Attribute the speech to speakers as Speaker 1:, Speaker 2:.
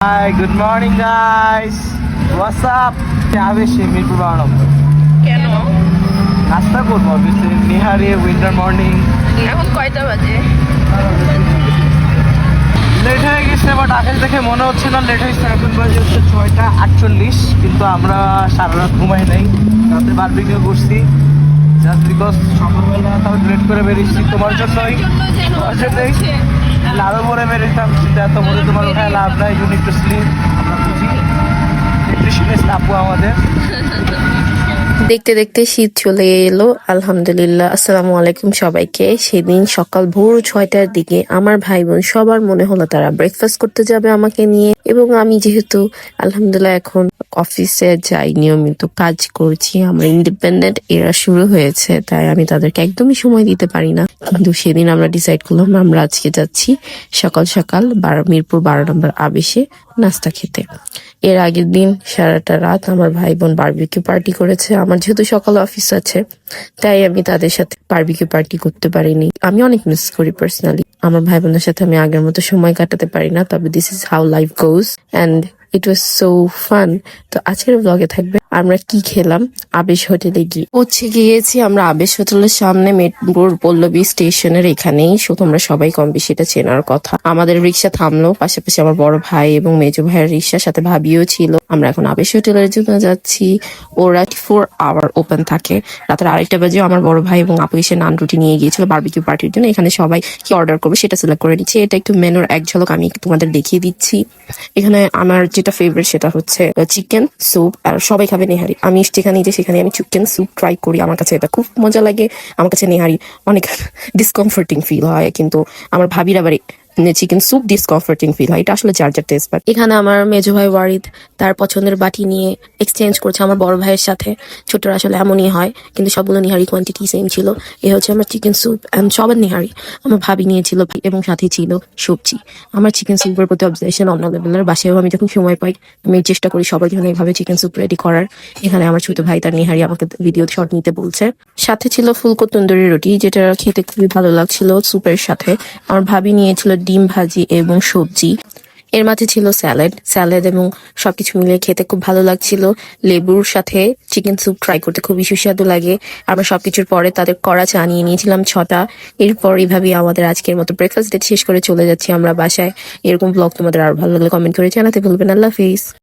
Speaker 1: Hi, good morning guys. What's up? আবেশে মিরপুর 12 নম্বর।
Speaker 2: কেন?
Speaker 1: নাস্তা করবো obviously নিহারি উইন্টার মর্নিং।
Speaker 2: এখন কয়টা বাজে?
Speaker 1: লেট হয়ে গেছে বাট আকাশ দেখে মনে হচ্ছে না লেট হয়েছে। এখন বাজে হচ্ছে 6:48, কিন্তু আমরা সারা রাত ঘুমাই নাই, রাতে বারবিকিউ করছি জাস্ট বিকজ সকালবেলা তাও লেট করে বেরিয়েছি তোমার জন্যই। আরো পরে বেরিয়েছিলাম, কিন্তু এত পরে তোমার ওখানে লাভ নাই, ইউ নিড টু স্লিপ। আমরা বুঝি নিউট্রিশনিস্ট আপু আমাদের।
Speaker 3: দেখতে দেখতে শীত চলে এলো, আলহামদুলিল্লাহ। আসসালামু আলাইকুম সবাইকে। সেদিন সকাল ভোর 6টার দিকে আমার ভাই বোন সবার মনে হলো তারা ব্রেকফাস্ট করতে যাবে আমাকে নিয়ে, এবং আমি যেহেতু আলহামদুলিল্লাহ এখন অফিসে যাই, নিয়মিত কাজ করছি, আমার ইন্ডিপেন্ডেন্ট এরা শুরু হয়েছে, তাই আমি তাদেরকে একদমই সময় দিতে পারি না। কিন্তু সেদিন আমরা ডিসাইড করলাম আমরা আজকে যাচ্ছি সকাল সকাল মিরপুর 12 নম্বর আবেশে নাস্তা খেতে। এর আগের দিন সারাটা রাত আমার ভাই বোন বারবিকিউ পার্টি করেছে। আমার যেহেতু সকালে অফিস আছে, তাই আমি তাদের সাথে বারবিকিউ পার্টি করতে পারিনি। আমি অনেক মিস করি পার্সোনালি, আমার ভাই বোনের সাথে আমি আগের মতো সময় কাটাতে পারি না। তবে this is how life goes and it was so fun. তো আজকের ব্লগে থাকবে আমরা কি খেলাম আবেশ হোটেলে গিয়ে। গিয়েছি আমরা আবেশ হোটেলের সামনে, মেট্রোর পল্লবী স্টেশনের এখানেই। তোমরা সবাই কম বেশি এটা চেনার কথা। আমাদের রিক্সা থামলো, পাশাপাশি আমার বড় ভাই এবং মেজো ভাইয়ের রিক্সার সাথে ভাবিও ছিল। আমরা এখন আবেশ হোটেলের জন্য যাচ্ছি। ওরা 4 আওয়ার ওপেন থাকে। রাতের 2:30 বাজে আমার বড় ভাই এবং আপু এসে নান রুটি নিয়ে গিয়েছিল বারবিকিউ পার্টির জন্য। এখানে সবাই কি অর্ডার করবে সেটা সিলেক্ট করে নিচ্ছে। এটা একটু মেনুর এক ঝলক আমি তোমাদের দেখিয়ে দিচ্ছি। এখানে আমার যেটা ফেভারিট সেটা হচ্ছে চিকেন স্যুপ, আর সবাই খাবে নেহারি। আমি যেখানে যে সেখানে আমি চিকেন স্যুপ ট্রাই করি, আমার কাছে এটা খুব মজা লাগে। আমার কাছে নেহারি অনেক ডিসকমফোর্টিং ফিল হয়, কিন্তু আমার ভাবির আবার চিকেন স্যুপ ডিসকমফোর্টিং ফিল হয়। এটা আসলে যার যার টেস্ট। বাট এখানে আমার মেজো ভাই ওয়ারিদ তার পছন্দের বাটি নিয়ে এক্সচেঞ্জ করছে আমার বড় ভাইয়ের সাথে। ছোটরা আসলে এমনই হয়, কিন্তু সবগুলো নিহারি কোয়ান্টিটি সেম ছিল। এ হচ্ছে আমার চিকেন স্যুপ অ্যান্ড সবার নিহারি। আমার ভাবি নিয়েছিল এবং সাথে ছিল সবজি। আমার চিকেন স্যুপের প্রতি অবজেশন অন্য লেভেলের। বাসায়ও আমি যখন সময় পাই আমি চেষ্টা করি সবার জন্য এইভাবে চিকেন স্যুপ রেডি করার। এখানে আমার ছোট ভাই তার নিহারি আমাকে ভিডিও শট নিতে বলছে। সাথে ছিল ফুলকো তন্দুরি রুটি, যেটা খেতে খুবই ভালো লাগছিল স্যুপের সাথে। আমার ভাবি নিয়েছিল ডিম ভাজি এবং সবজি। এর মাঝে ছিল স্যালাড এবং সবকিছু মিলিয়ে খেতে খুব ভালো লাগছিল। লেবুর সাথে চিকেন স্যুপ ট্রাই করতে খুবই সুস্বাদু লাগে। আমরা সবকিছুর পরে তাদের কড়া চা নিয়ে নিয়েছিলাম 6টা। এরপর এইভাবেই আমাদের আজকের মতো ব্রেকফাস্ট ডেট শেষ করে চলে যাচ্ছি আমরা বাসায়। এরকম ব্লগ তোমাদের আরো ভালো লাগলে কমেন্ট করে জানাতে ভুলবেন। আল্লাহ হাফিজ।